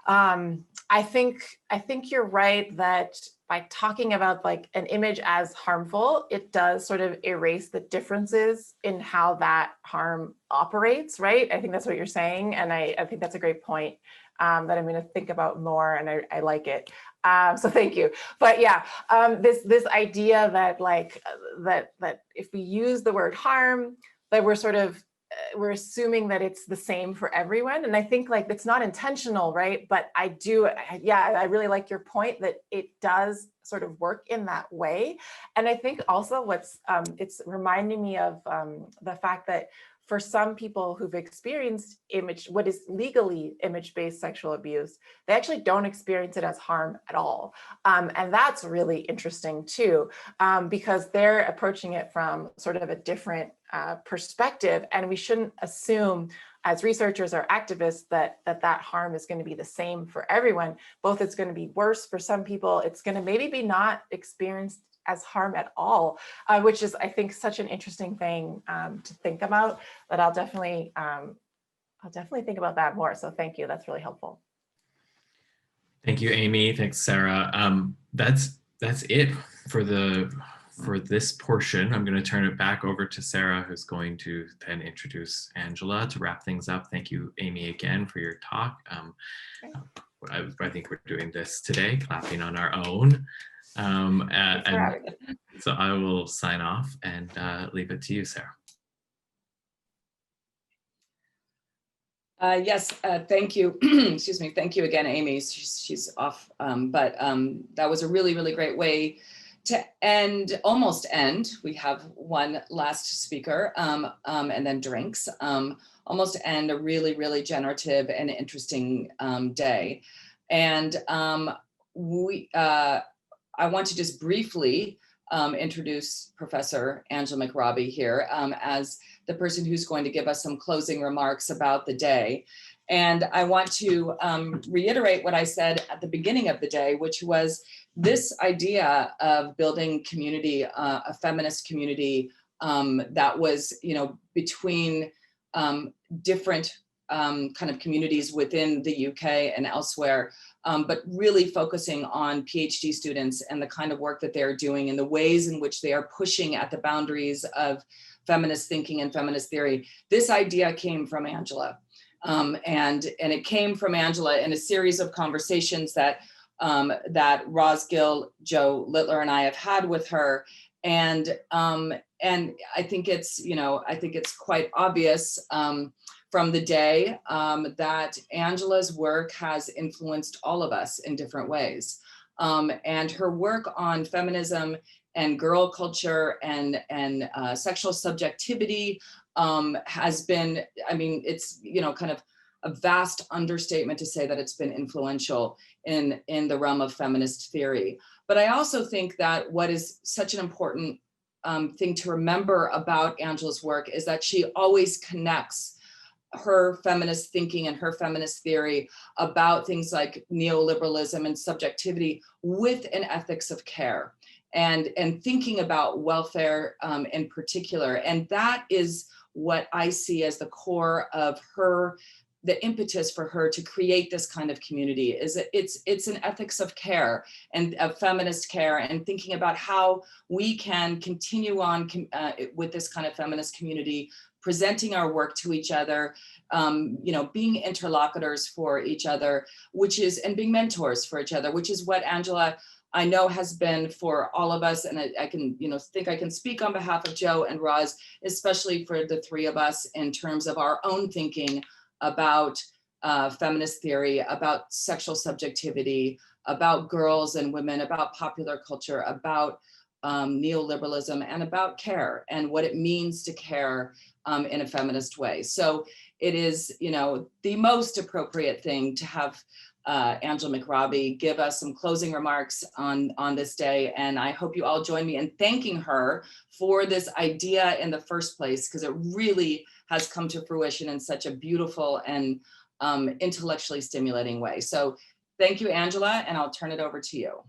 I think you're right that by talking about like an image as harmful, it does sort of erase the differences in how that harm operates, right? I think that's what you're saying, and I think that's a great point that I'm going to think about more, and I like it. So thank you. But yeah, this idea that like that if we use the word harm, that we're sort of we're assuming that it's the same for everyone, and I think like it's not intentional, right? But I really like your point that it does sort of work in that way. And I think also what's it's reminding me of the fact that for some people who've experienced what is legally image-based sexual abuse, they actually don't experience it as harm at all. And that's really interesting too, because they're approaching it from sort of a different perspective. And we shouldn't assume as researchers or activists that harm is going to be the same for everyone. Both it's going to be worse for some people. It's going to maybe be not experienced as harm at all, which is, I think, such an interesting thing to think about. But I'll definitely think about that more. So thank you. That's really helpful. Thank you, Amy. Thanks, Sarah. That's it for this portion. I'm going to turn it back over to Sarah, who's going to then introduce Angela to wrap things up. Thank you, Amy, again for your talk. I think we're doing this today, clapping on our own. And so I will sign off and leave it to you, Sarah. Yes, thank you. Excuse me. Thank you again, Amy. She's off, but that was a really, really great way to almost end. We have one last speaker and then drinks. Almost end a really, really generative and interesting day. And I want to just briefly introduce Professor Angela McRobbie here as the person who's going to give us some closing remarks about the day. And I want to reiterate what I said at the beginning of the day, which was this idea of building community, a feminist community that was, between different kind of communities within the UK and elsewhere, but really focusing on PhD students and the kind of work that they're doing and the ways in which they are pushing at the boundaries of feminist thinking and feminist theory. This idea came from Angela. And it came from Angela in a series of conversations that Roz Gill, Joe Littler, and I have had with her. And I think it's quite obvious from the day that Angela's work has influenced all of us in different ways. And her work on feminism and girl culture and sexual subjectivity has been, it's, kind of a vast understatement to say that it's been influential in the realm of feminist theory. But I also think that what is such an important thing to remember about Angela's work is that she always connects her feminist thinking and her feminist theory about things like neoliberalism and subjectivity with an ethics of care and thinking about welfare in particular. And that is what I see as the core of the impetus for her to create this kind of community. Is it's an ethics of care and of feminist care, and thinking about how we can continue on with this kind of feminist community, presenting our work to each other, being interlocutors for each other, and being mentors for each other, which is what Angela, I know, has been for all of us. And I can, think I can speak on behalf of Joe and Roz, especially for the three of us in terms of our own thinking about feminist theory, about sexual subjectivity, about girls and women, about popular culture, about neoliberalism, and about care and what it means to care in a feminist way. So it is, the most appropriate thing to have Angela McRobbie give us some closing remarks on this day. And I hope you all join me in thanking her for this idea in the first place, because it really has come to fruition in such a beautiful and intellectually stimulating way. So thank you, Angela, and I'll turn it over to you.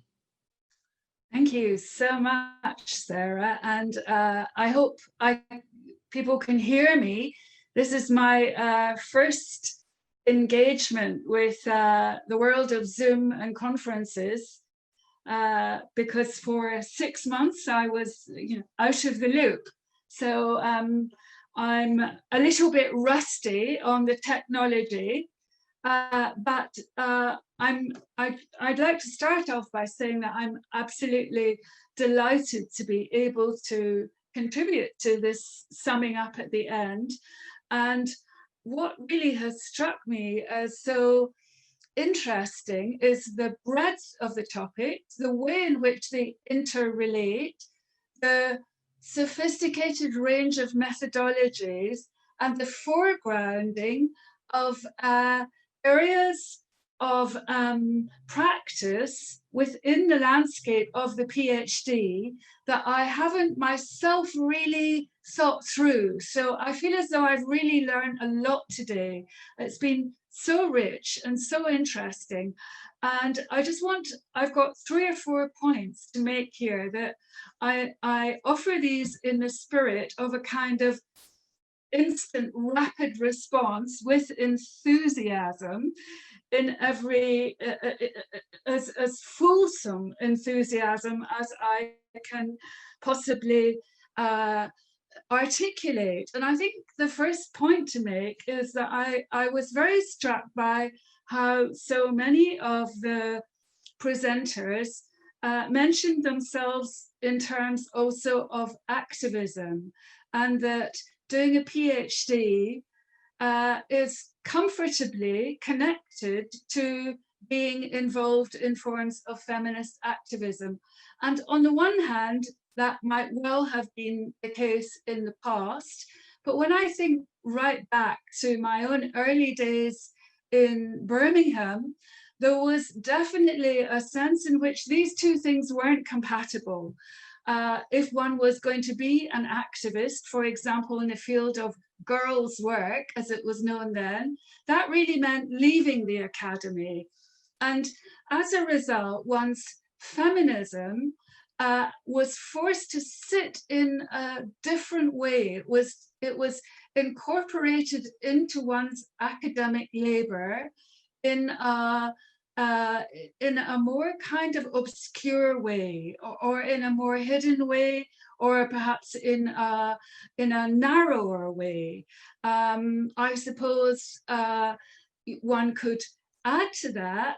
Thank you so much, Sarah. And I hope people can hear me. This is my first engagement with the world of Zoom and conferences, because for 6 months I was out of the loop. So I'm a little bit rusty on the technology, but I'd like to start off by saying that I'm absolutely delighted to be able to contribute to this summing up at the end. And what really has struck me as so interesting is the breadth of the topics, the way in which they interrelate, the sophisticated range of methodologies, and the foregrounding of areas of practice within the landscape of the PhD that I haven't myself really thought through. So I feel as though I've really learned a lot today. It's been so rich and so interesting. And I've got 3 or 4 points to make here that I offer these in the spirit of a kind of instant rapid response with enthusiasm, in every as fulsome enthusiasm as I can possibly articulate. And I think the first point to make is that I was very struck by how so many of the presenters mentioned themselves in terms also of activism, and that doing a PhD is comfortably connected to being involved in forms of feminist activism. And on the one hand, that might well have been the case in the past. But when I think right back to my own early days in Birmingham, there was definitely a sense in which these two things weren't compatible. If one was going to be an activist, for example, in the field of girls' work, as it was known then, that really meant leaving the academy. And as a result, one's feminism was forced to sit in a different way. It was incorporated into one's academic labor in a more kind of obscure way, or in a more hidden way, or perhaps in a narrower way. I suppose one could add to that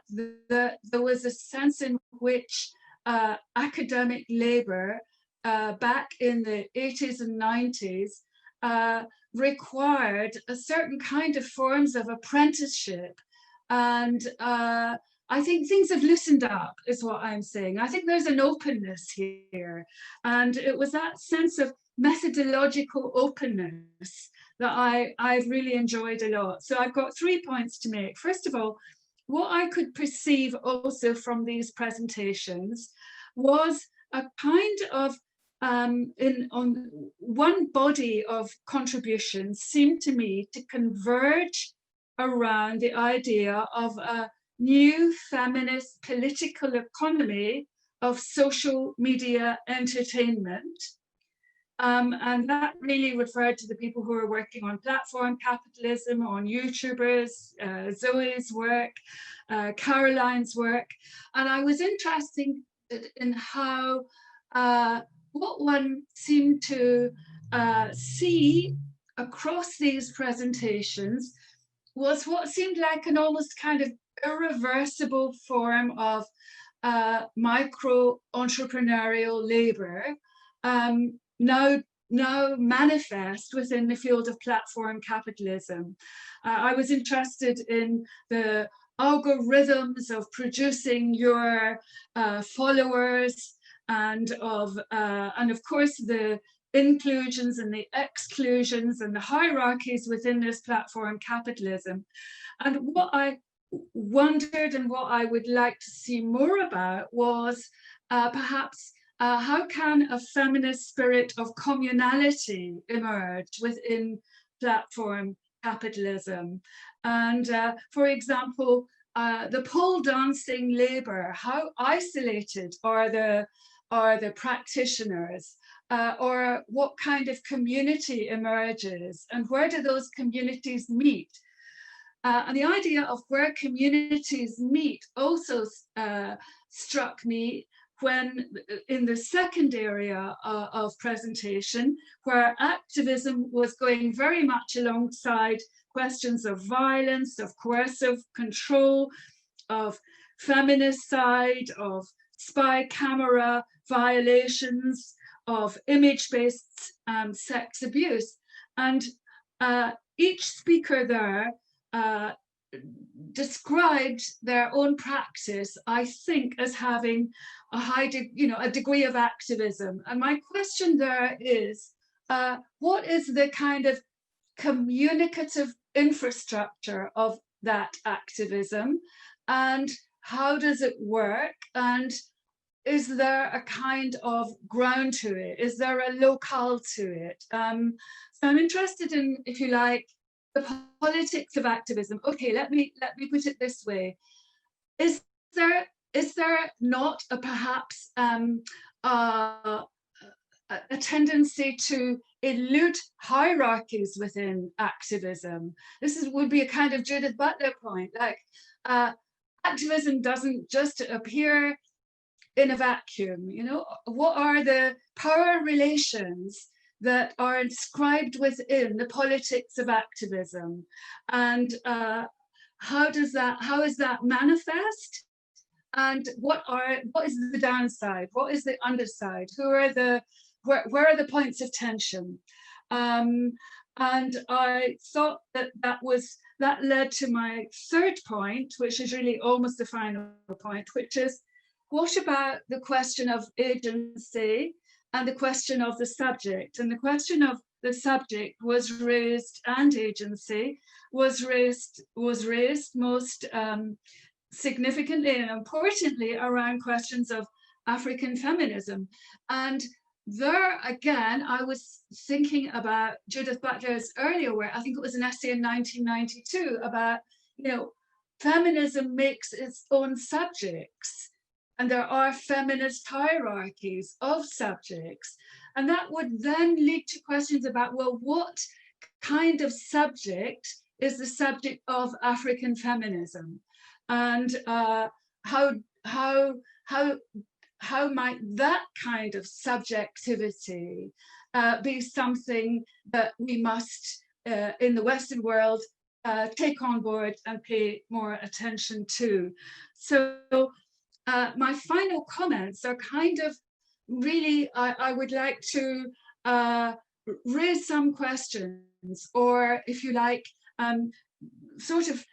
there was a sense in which academic labor back in the 80s and 90s required a certain kind of forms of apprenticeship. And I think things have loosened up, is what I'm saying. I think there's an openness here. And it was that sense of methodological openness that I've really enjoyed a lot. So I've got 3 points to make. First of all, what I could perceive also from these presentations was a kind of on one body of contributions seemed to me to converge around the idea of a new feminist political economy of social media entertainment. And that really referred to the people who are working on platform capitalism, on YouTubers, Zoe's work, Caroline's work. And I was interested in how what one seemed to see across these presentations was what seemed like an almost kind of irreversible form of micro-entrepreneurial labor, now manifest within the field of platform capitalism. I was interested in the algorithms of producing your followers, and of course the inclusions and the exclusions and the hierarchies within this platform capitalism. And what I wondered and what I would like to see more about was perhaps how can a feminist spirit of communality emerge within platform capitalism? And for example, the pole dancing labor, how isolated are the practitioners? Or what kind of community emerges, and where do those communities meet? And the idea of where communities meet also struck me when, in the second area of presentation, where activism was going very much alongside questions of violence, of coercive control, of feminicide, of spy camera violations, of image-based sex abuse. And each speaker there described their own practice, I think, as having a high, a degree of activism. And my question there is, what is the kind of communicative infrastructure of that activism, and how does it work, and is there a kind of ground to it? Is there a locale to it? So I'm interested in, if you like, the politics of activism. Okay, let me put it this way: is there not a perhaps a tendency to elude hierarchies within activism? This would be a kind of Judith Butler point, like activism doesn't just appear in a vacuum. You know, what are the power relations that are inscribed within the politics of activism, and how is that manifest? And what is the downside? What is the underside? Where are the points of tension? And I thought that led to my third point, which is really almost the final point, which is, what about the question of agency and the question of the subject? And the question of the subject was raised, and agency was raised most significantly and importantly around questions of African feminism. And there again, I was thinking about Judith Butler's earlier work. I think it was an essay in 1992 about, you know, feminism makes its own subjects, and there are feminist hierarchies of subjects. And that would then lead to questions about, well, what kind of subject is the subject of African feminism? And how might that kind of subjectivity be something that we must, in the Western world, take on board and pay more attention to? So my final comments are kind of really, I would like to raise some questions, or if you like, sort of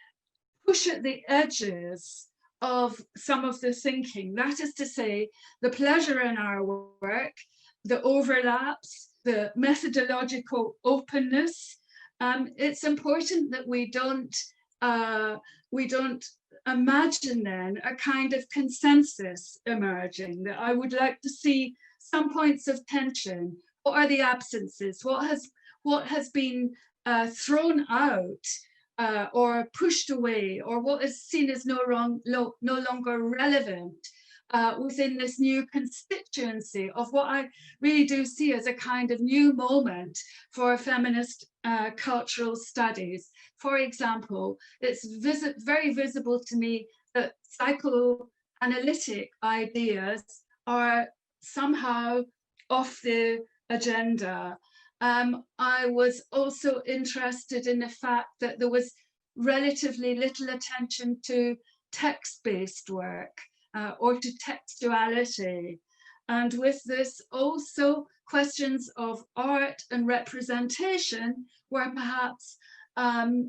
push at the edges of some of the thinking. That is to say, the pleasure in our work, the overlaps, the methodological openness. It's important that we don't imagine then a kind of consensus emerging, that I would like to see some points of tension. What are the absences? What has been thrown out or pushed away, or what is seen as no longer relevant within this new constituency of what I really do see as a kind of new moment for feminist cultural studies. For example, it's very visible to me that psychoanalytic ideas are somehow off the agenda. I was also interested in the fact that there was relatively little attention to text-based work or to textuality. And with this, also questions of art and representation were perhaps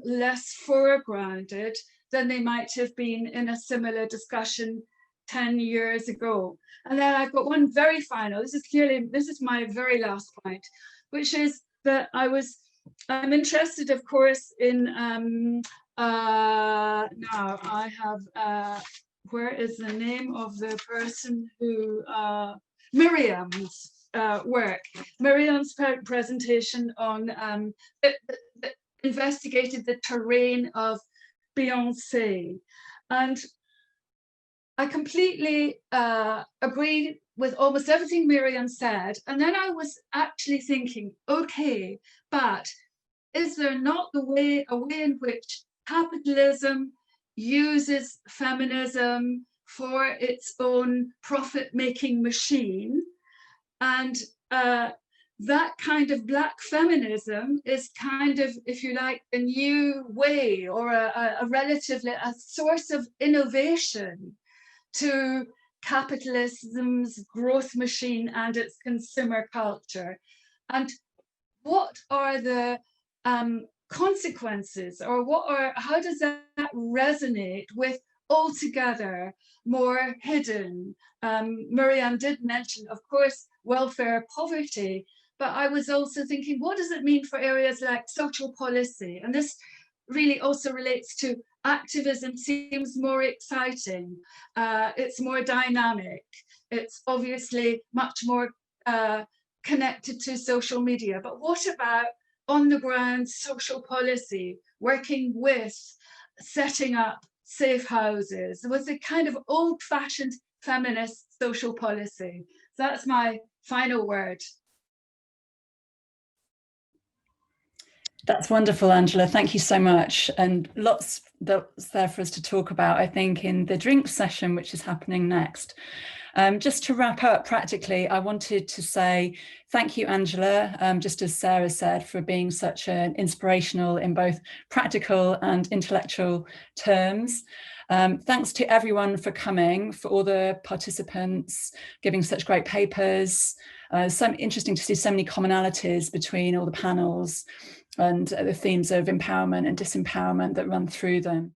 less foregrounded than they might have been in a similar discussion 10 years ago. And then I've got one very final, this is my very last point, which is that I'm interested, of course, in, now I have, where is the name of the person who, Miriam's work. Miriam's presentation on, investigated the terrain of Beyoncé. And I completely agree with almost everything Miriam said. And then I was actually thinking, okay, but is there not a way in which capitalism uses feminism for its own profit-making machine? And that kind of Black feminism is kind of, if you like, a new way, or a source of innovation to capitalism's growth machine and its consumer culture. And what are the consequences, or how does that resonate with altogether more hidden? Miriam did mention, of course, welfare poverty, but I was also thinking, what does it mean for areas like social policy? And this really also relates to activism. Seems more exciting. It's more dynamic. It's obviously much more connected to social media. But what about on the ground social policy, working with setting up safe houses? It was a kind of old-fashioned feminist social policy. So that's my final word. That's wonderful, Angela. Thank you so much. And lots that's there for us to talk about, I think, in the drink session, which is happening next. Just to wrap up practically, I wanted to say thank you, Angela, just as Sarah said, for being such an inspirational in both practical and intellectual terms. Thanks to everyone for coming, for all the participants, giving such great papers. So interesting to see so many commonalities between all the panels and the themes of empowerment and disempowerment that run through them.